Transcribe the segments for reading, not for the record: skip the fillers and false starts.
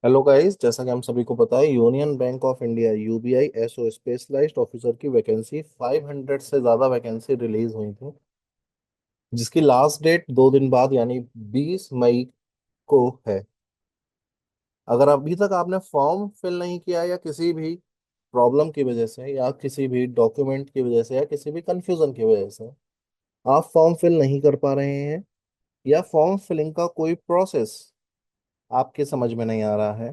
Hello guys, जैसा कि हम सभी को पता है, Union Bank of India UBI SO specialised officer की वैकेंसी 500 से ज़्यादा वैकेंसी रिलीज हुई थी, जिसकी लास्ट डेट 2 दिन बाद यानी 20 मई को है। अगर अभी तक आपने फॉर्म फिल नहीं किया या किसी भी प्रॉब्लम की वजह से या किसी भी डॉक्यूमेंट की वजह से या किसी भी कंफ्यूजन की वजह से आप फॉर्म फिल नहीं कर पा रहे हैं या फॉर्म फिलिंग का कोई प्रोसेस आपके समझ में नहीं आ रहा है,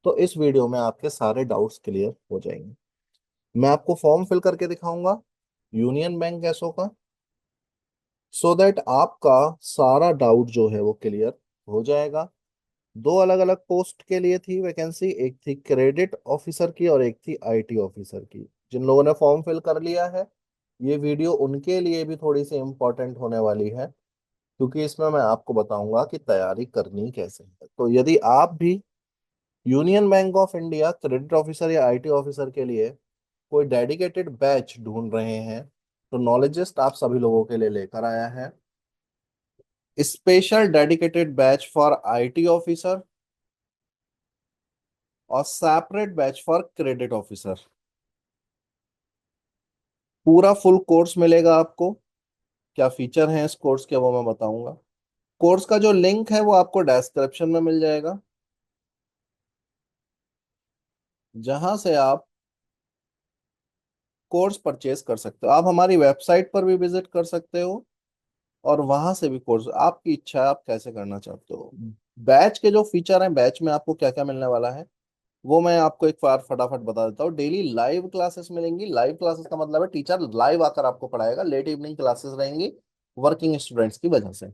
तो इस वीडियो में आपके सारे डाउट्स क्लियर हो जाएंगे। मैं आपको फॉर्म फिल करके दिखाऊंगा यूनियन बैंक एसओ का, सो दैट आपका सारा डाउट जो है वो क्लियर हो जाएगा। दो अलग अलग पोस्ट के लिए थी वैकेंसी, एक थी क्रेडिट ऑफिसर की और एक थी आईटी ऑफिसर की। जिन लोगों ने फॉर्म फिल कर लिया है, ये वीडियो उनके लिए भी थोड़ी सी इम्पोर्टेंट होने वाली है, क्योंकि इसमें मैं आपको बताऊंगा कि तैयारी करनी कैसे है। तो यदि आप भी union Bank of India credit officer या आईटी ऑफिसर के लिए कोई डेडिकेटेड बैच ढूंढ रहे हैं, तो नॉलेजिस्ट आप सभी लोगों के लिए लेकर आया है special dedicated batch for IT officer और separate batch for credit officer. पूरा फुल कोर्स मिलेगा आपको। क्या फीचर हैं इस कोर्स के वो मैं बताऊंगा। कोर्स का जो लिंक है वो आपको डिस्क्रिप्शन में मिल जाएगा, जहां से आप कोर्स परचेज कर सकते हो। आप हमारी वेबसाइट पर भी विजिट कर सकते हो और वहां से भी कोर्स, आपकी इच्छा है आप कैसे करना चाहते हो। बैच के जो फीचर हैं, बैच में आपको क्या क्या मिलने वाला है वो मैं आपको एक बार फटाफट बता देता हूँ। डेली लाइव क्लासेस मिलेंगी। लाइव क्लासेस का मतलब है टीचर लाइव आकर आपको पढ़ाएगा। लेट इवनिंग क्लासेस रहेंगी वर्किंग स्टूडेंट्स की वजह से।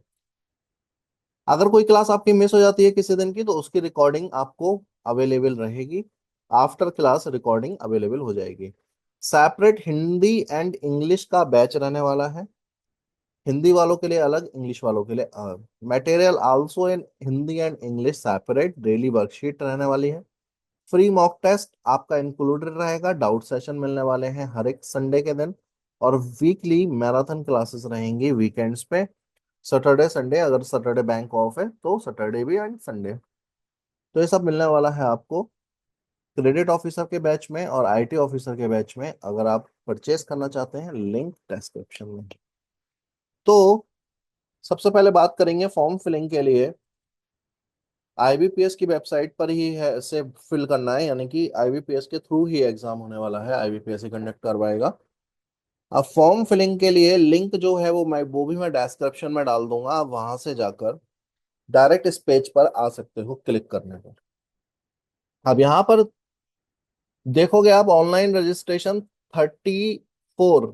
अगर कोई क्लास आपकी मिस हो जाती है किसी दिन की, तो उसकी रिकॉर्डिंग आपको अवेलेबल रहेगी। आफ्टर क्लास रिकॉर्डिंग अवेलेबल हो जाएगी। सेपरेट हिंदी एंड इंग्लिश का बैच रहने वाला है। हिंदी वालों के लिए अलग, इंग्लिश वालों के लिए अलग। Material also in Hindi and English separate. Daily worksheet रहने वाली है। फ्री मॉक टेस्ट आपका इंक्लूडेड रहेगा। डाउट सेशन मिलने वाले हैं हर एक संडे के दिन। और वीकली मैराथन क्लासेस रहेंगी वीकेंड्स पे, सैटरडे संडे। अगर सैटरडे बैंक ऑफ है तो सैटरडे भी एंड संडे। तो ये सब मिलने वाला है आपको क्रेडिट ऑफिसर के बैच में और आईटी ऑफिसर के बैच में। अगर आप परचेज करना चाहते हैं, लिंक डिस्क्रिप्शन में। तो सबसे पहले बात करेंगे फॉर्म फिलिंग के लिए। आईबीपीएस की वेबसाइट पर ही है इसे फिल करना है, यानी कि आईबीपीएस के थ्रू ही एग्जाम होने वाला है। आईबीपीएस ही कंडक्ट करवाएगा। अब फॉर्म फिलिंग के लिए लिंक जो है वो भी मैं डिस्क्रिप्शन में डाल दूंगा। आप वहां से जाकर डायरेक्ट इस पेज पर आ सकते हो क्लिक करने पर। अब यहाँ पर देखोगे आप, ऑनलाइन रजिस्ट्रेशन 34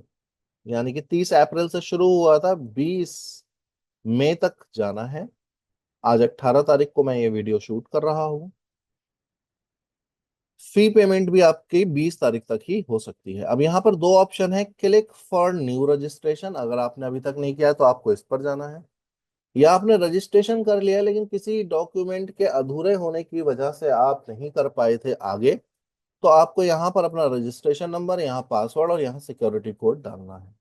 यानी कि 30 अप्रैल से शुरू हुआ था, 20 मई तक जाना है। आज 18 तारीख को मैं ये वीडियो शूट कर रहा हूँ। फी पेमेंट भी आपकी 20 तारीख तक ही हो सकती है। अब यहाँ पर दो ऑप्शन है, क्लिक फॉर न्यू रजिस्ट्रेशन। अगर आपने अभी तक नहीं किया है तो आपको इस पर जाना है। या आपने रजिस्ट्रेशन कर लिया है लेकिन किसी डॉक्यूमेंट के अधूरे होने की वजह से आप नहीं कर पाए थे आगे, तो आपको यहाँ पर अपना रजिस्ट्रेशन नंबर, यहाँ पासवर्ड और यहाँ सिक्योरिटी कोड डालना है।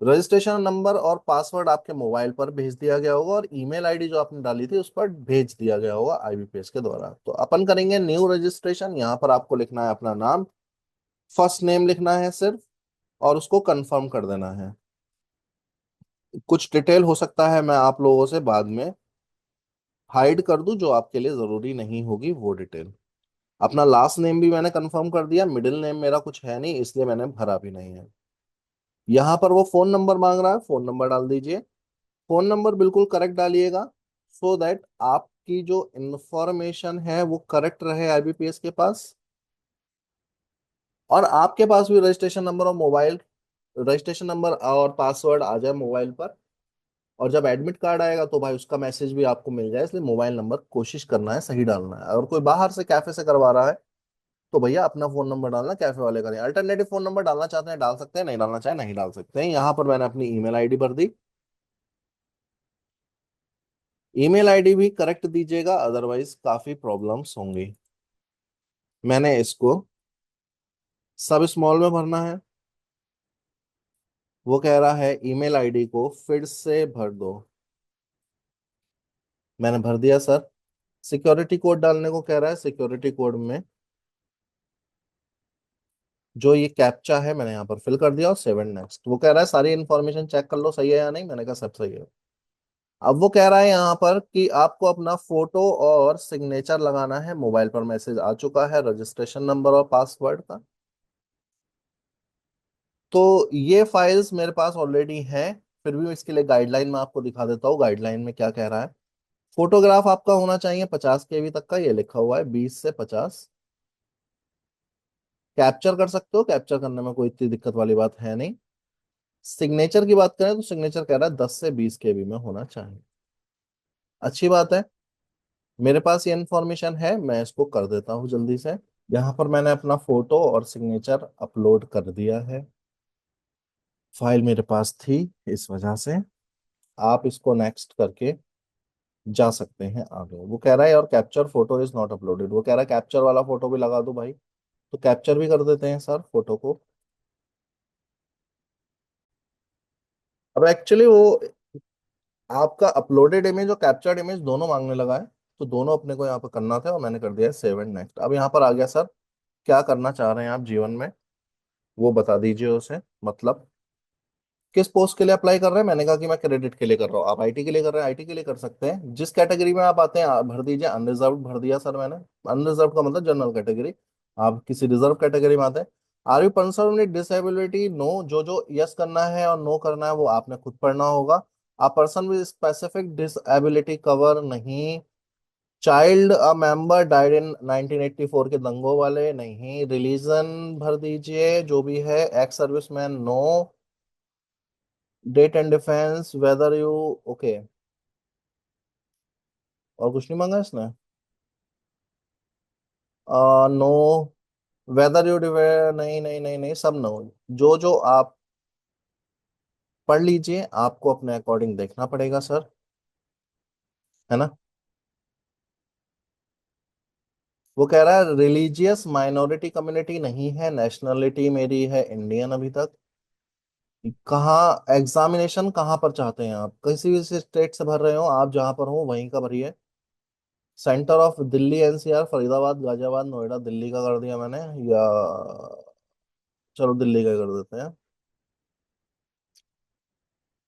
रजिस्ट्रेशन नंबर और पासवर्ड आपके मोबाइल पर भेज दिया गया होगा और ईमेल आईडी जो आपने डाली थी उस पर भेज दिया गया होगा आईबीपीएस के द्वारा। तो अपन करेंगे न्यू रजिस्ट्रेशन। यहाँ पर आपको लिखना है अपना नाम, फर्स्ट नेम लिखना है सिर्फ, और उसको कंफर्म कर देना है। कुछ डिटेल हो सकता है मैं आप लोगों से बाद में हाइड कर दूं, जो आपके लिए जरूरी नहीं होगी वो डिटेल। अपना लास्ट नेम भी मैंने कंफर्म कर दिया। मिडिल नेम मेरा कुछ है नहीं, इसलिए मैंने भरा भी नहीं है। यहाँ पर वो फोन नंबर मांग रहा है, फोन नंबर डाल दीजिए। फोन नंबर बिल्कुल करेक्ट डालिएगा, सो दैट आपकी जो इंफॉर्मेशन है वो करेक्ट रहे आईबीपीएस के पास, और आपके पास भी रजिस्ट्रेशन नंबर और मोबाइल, रजिस्ट्रेशन नंबर और पासवर्ड आ जाए मोबाइल पर। और जब एडमिट कार्ड आएगा तो भाई उसका मैसेज भी आपको मिल जाए। इसलिए मोबाइल नंबर कोशिश करना है सही डालना है। अगर कोई बाहर से कैफे से करवा रहा है तो भैया अपना फोन नंबर डालना, कैफे वाले का नहीं। अल्टरनेटिव फोन नंबर डालना चाहते हैं डाल सकते हैं, नहीं डालना चाहे नहीं डाल सकते हैं। यहाँ पर मैंने अपनी ईमेल आईडी भर दी। ईमेल आईडी भी करेक्ट दीजिएगा, अदरवाइज काफी प्रॉब्लम्स होंगी। मैंने इसको सब स्मॉल में भरना है। वो कह रहा है ईमेल आईडी को फिर से भर दो। मैंने भर दिया सर। सिक्योरिटी कोड डालने को कह रहा है। सिक्योरिटी कोड में जो ये कैप्चा है मैंने यहाँ पर फिल कर दिया और सेव एंड नेक्स्ट। वो कह रहा है सारी इन्फॉर्मेशन चेक कर लो सही है या नहीं, मैंने कहा सब सही है। अब वो कह रहा है यहाँ पर कि आपको अपना फोटो और सिग्नेचर लगाना है। मोबाइल पर मैसेज आ चुका है रजिस्ट्रेशन नंबर और पासवर्ड का। तो ये फाइल्स मेरे पास ऑलरेडी हैं। फिर भी इसके लिए गाइडलाइन में आपको दिखा देता हूँ गाइडलाइन में क्या कह रहा है। फोटोग्राफ आपका होना चाहिए 50 KB तक का, ये लिखा हुआ है 20 से 50। कैप्चर कर सकते हो, कैप्चर करने में कोई इतनी दिक्कत वाली बात है नहीं। सिग्नेचर की बात करें तो सिग्नेचर कह रहा है 10 से 20 KB में होना चाहिए। अच्छी बात है, मेरे पास ये इन्फॉर्मेशन है, मैं इसको कर देता हूँ जल्दी से। यहाँ पर मैंने अपना फोटो और सिग्नेचर अपलोड कर दिया है। फाइल मेरे पास थी इस वजह से। आप इसको नेक्स्ट करके जा सकते हैं आगे। वो कह रहा है और capture photo is not uploaded, वो कह रहा है कैप्चर वाला फोटो भी लगा दो भाई। तो कैप्चर भी कर देते हैं सर फोटो को। अब एक्चुअली वो आपका अपलोडेड इमेज और कैप्चर्ड इमेज दोनों मांगने लगा है। तो दोनों अपने को यहाँ पर करना था और मैंने कर दिया है सेव एंड नेक्स्ट। अब यहाँ पर आ गया सर, क्या करना चाह रहे हैं आप जीवन में, वो बता दीजिए उसे। मतलब किस पोस्ट के लिए अप्लाई कर रहे हैं। मैंने कहा कि मैं क्रेडिट के लिए कर रहा हूँ। आप आईटी के लिए कर रहे हैं, आईटी के लिए कर सकते हैं। जिस कैटेगरी में आप आते हैं आप भर दीजिए। अनरिजर्व भर दिया सर मैंने। अनरिजर्व का मतलब जनरल कैटेगरी। आप किसी रिजर्व कैटेगरी में आते हैं। Are you concern with disability, no. जो जो यस करना है और नो करना है वो आपने खुद पढ़ना होगा। A person with specific disability cover, नहीं। Child a member died in 1984 के दंगों वाले, नहीं। रिलीजन भर दीजिए जो भी है। Ex serviceman, no. Date and defence whether you, okay. और कुछ नहीं मांगा इसने। नो। वेदर यू डिवे, नहीं नहीं नहीं नहीं, सब नो। जो जो आप पढ़ लीजिए, आपको अपने अकॉर्डिंग देखना पड़ेगा सर, है ना। वो कह रहा है रिलीजियस माइनॉरिटी कम्युनिटी नहीं है, नेशनलिटी मेरी है इंडियन अभी तक। कहाँ एग्जामिनेशन कहाँ पर चाहते हैं आप, किसी भी स्टेट से भर रहे हो आप, जहां पर हो वहीं का भरिए। Centre of Delhi NCR, Faridabad Ghaziabad Noida, Delhi का कर दिया मैंने। या चलो दिल्ली का कर देते हैं।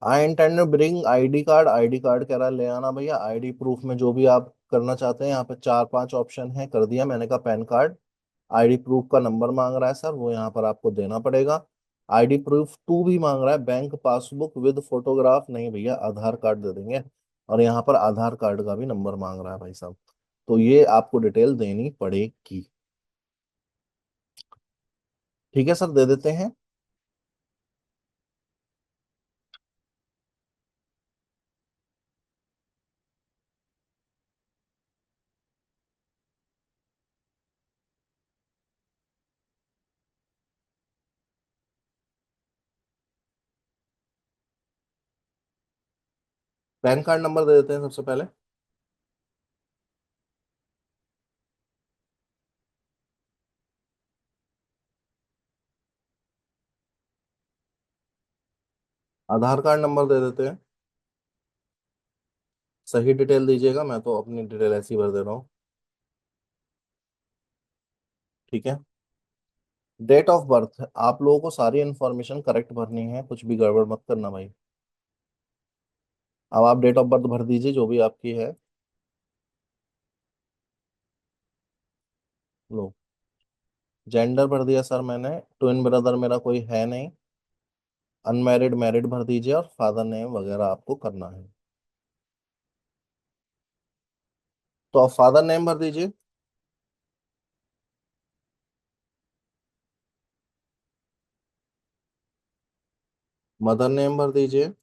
I intend bring ID card, ID card कह रहा है ले आना भैया। आईडी प्रूफ में जो भी आप करना चाहते हैं, यहाँ पे 4 5 ऑप्शन है, कर दिया मैंने कहा पैन कार्ड। आईडी प्रूफ का नंबर मांग रहा है सर, वो यहाँ पर आपको देना पड़ेगा। आईडी प्रूफ टू भी मांग रहा है, बैंक पासबुक विद फोटोग्राफ, नहीं भैया आधार कार्ड दे देंगे। और यहाँ पर आधार कार्ड का भी नंबर मांग रहा है भाई साहब। तो ये आपको डिटेल देनी पड़ेगी। ठीक है सर, दे देते हैं। पैन कार्ड नंबर दे देते हैं सबसे पहले। आधार कार्ड नंबर दे देते हैं। सही डिटेल दीजिएगा, मैं तो अपनी डिटेल ऐसी भर दे रहा हूँ। ठीक है। डेट ऑफ बर्थ, आप लोगों को सारी इन्फॉर्मेशन करेक्ट भरनी है, कुछ भी गड़बड़ मत करना भाई। अब आप डेट ऑफ बर्थ भर दीजिए जो भी आपकी है। लो, जेंडर भर दिया सर मैंने। ट्विन ब्रदर मेरा कोई है नहीं। अनमैरिड मैरिड भर दीजिए और फादर नेम वगैरह आपको करना है। तो आप फादर नेम भर दीजिए। मदर नेम भर दीजिए।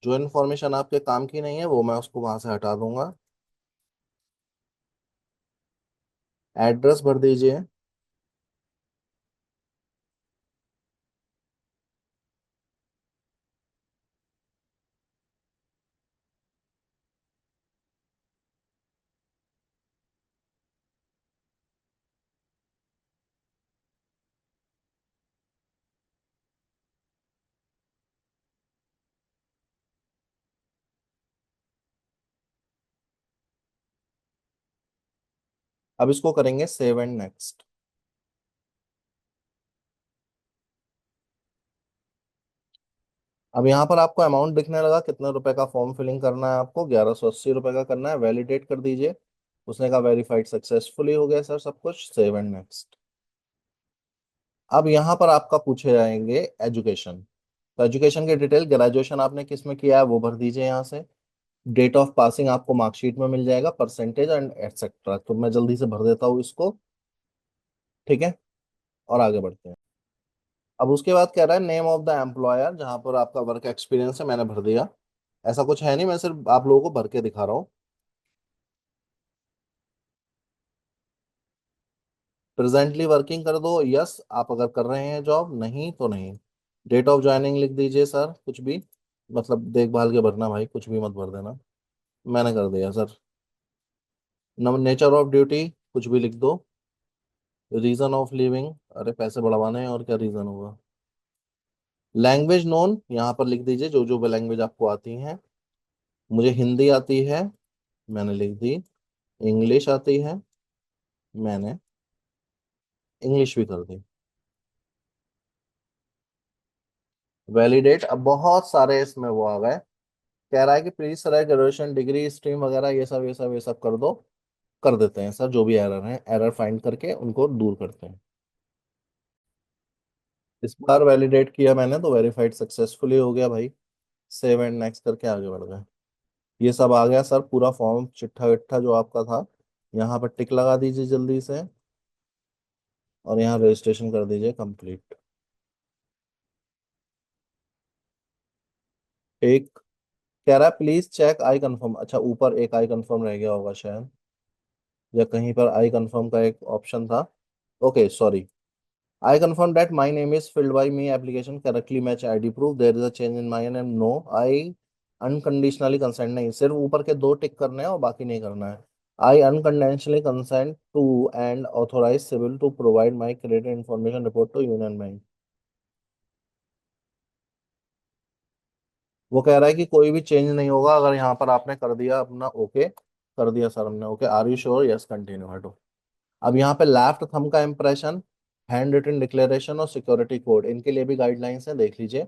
जो इन्फॉर्मेशन आपके काम की नहीं है वो मैं उसको वहां से हटा दूंगा। एड्रेस भर दीजिए। अब इसको करेंगे सेव एंड नेक्स्ट। अब यहाँ पर आपको अमाउंट दिखने लगा, कितने रुपए का फॉर्म फिलिंग करना है आपको, 1180 रुपए का करना है, वैलिडेट कर दीजिए। उसने कहा वेरीफाइड सक्सेसफुली हो गया सर सब कुछ, सेव एंड नेक्स्ट। अब यहाँ पर आपका पूछे जाएंगे एजुकेशन। तो एजुकेशन के डिटेल, ग्रेजुएशन आपने किस में किया है वो भर दीजिए यहाँ से। डेट ऑफ पासिंग आपको मार्कशीट में मिल जाएगा, परसेंटेज एंड एटसेट्रा। तो मैं जल्दी से भर देता हूँ इसको। ठीक है, और आगे बढ़ते हैं। अब उसके बाद कह रहा है नेम ऑफ द एम्प्लॉयर, जहां पर आपका वर्क एक्सपीरियंस है, मैंने भर दिया। ऐसा कुछ है नहीं, मैं सिर्फ आप लोगों को भर के दिखा रहा हूँ। प्रेजेंटली वर्किंग कर दो, यस आप अगर कर रहे हैं जॉब, नहीं तो नहीं। डेट ऑफ ज्वाइनिंग लिख दीजिए सर, कुछ भी, मतलब देखभाल के भरना भाई, कुछ भी मत भर देना। मैंने कर दिया सर। नेचर ऑफ ड्यूटी कुछ भी लिख दो। रीजन ऑफ लिविंग, अरे पैसे बढ़वाने हैं और क्या रीजन होगा। लैंग्वेज नोन यहाँ पर लिख दीजिए, जो जो लैंग्वेज आपको आती हैं। मुझे हिंदी आती है, मैंने लिख दी। इंग्लिश आती है, मैंने इंग्लिश भी कर दी। वैलिडेट। अब बहुत सारे इसमें वो आ गए। कह रहा है कि please sir graduation degree stream वगैरह ये सब कर दो। कर देते हैं सर, जो भी एरर है एरर फाइंड करके उनको दूर करते हैं। इस बार वैलिडेट किया मैंने तो वेरीफाइड सक्सेसफुली हो गया भाई। सेव एंड नेक्स्ट करके आगे बढ़ गए। ये सब आ गया सर, पूरा फॉर्म चिट्ठा विट्ठा जो आपका था। यहाँ पर टिक लगा दीजिए जल्दी से, और यहाँ रजिस्ट्रेशन कर दीजिए कंप्लीट। एक कह रहा है प्लीज चेक आई कंफर्म, अच्छा ऊपर एक आई कंफर्म रह गया होगा शायद, या कहीं पर आई कंफर्म का एक ऑप्शन था। Okay sorry. I confirm that my name is filled by me application correctly match ID proof. There is a change in my name. No, I unconditionally consent, नहीं, सिर्फ ऊपर के दो टिक करने हैं और बाकी नहीं करना है। I unconditionally consent to and authorize civil to provide my credit information report to Union Bank। वो कह रहा है कि कोई भी चेंज नहीं होगा अगर यहाँ पर आपने कर दिया अपना ओके। कर दिया सर हमने okay, are you sure, yes continue हटो। अब यहाँ पे लेफ्ट थंब का इंप्रेशन, हैंड रिटन डिक्लेरेशन और सिक्योरिटी कोड, इनके लिए भी गाइडलाइंस है, देख लीजिए।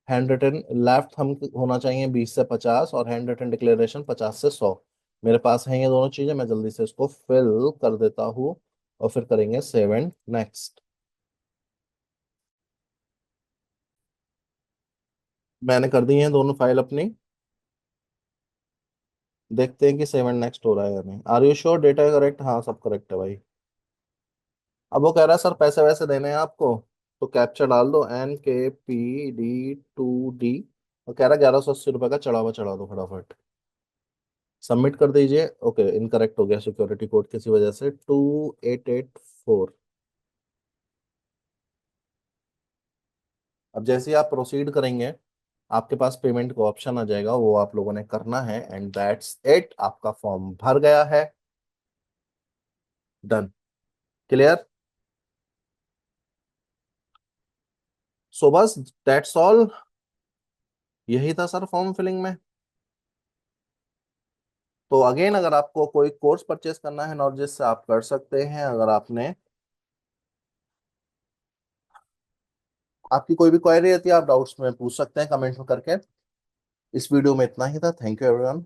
हैंड रिटन लेफ्ट थंब होना चाहिए 20 से 50, और हैंड रिटन डिक्लेरेशन 50 से 100। मेरे पास है ये दोनों चीजें, मैं जल्दी से इसको फिल कर देता हूँ। और फिर करेंगे सेव एंड नेक्स्ट। मैंने कर दी है दोनों फाइल अपनी। देखते हैं कि सेव एंड नेक्स्ट हो रहा है या नहीं। Are you sure data correct, हाँ सब करेक्ट है भाई। अब वो कह रहा है सर पैसे वैसे देने हैं आपको, तो कैप्चा डाल दो NKPD2D। और कह रहा है 1180 रुपये का चढ़ा दो फटाफट। सबमिट कर दीजिए। ओके इनकरेक्ट हो गया सिक्योरिटी कोड किसी वजह से, 2884। अब जैसे ही आप प्रोसीड करेंगे, आपके पास पेमेंट का ऑप्शन आ जाएगा, वो आप लोगों ने करना है, एंड दैट्स इट, आपका फॉर्म भर गया है। डन। क्लियर। सो बस दैट्स ऑल, यही था सर फॉर्म फिलिंग में। तो अगेन अगर आपको कोई कोर्स परचेस करना है नॉर्जिस से, आप कर सकते हैं। अगर आपने, आपकी कोई भी क्वेरी रहती है, आप डाउट्स में पूछ सकते हैं कमेंट में करके। इस वीडियो में इतना ही था, थैंक यू एवरीवन।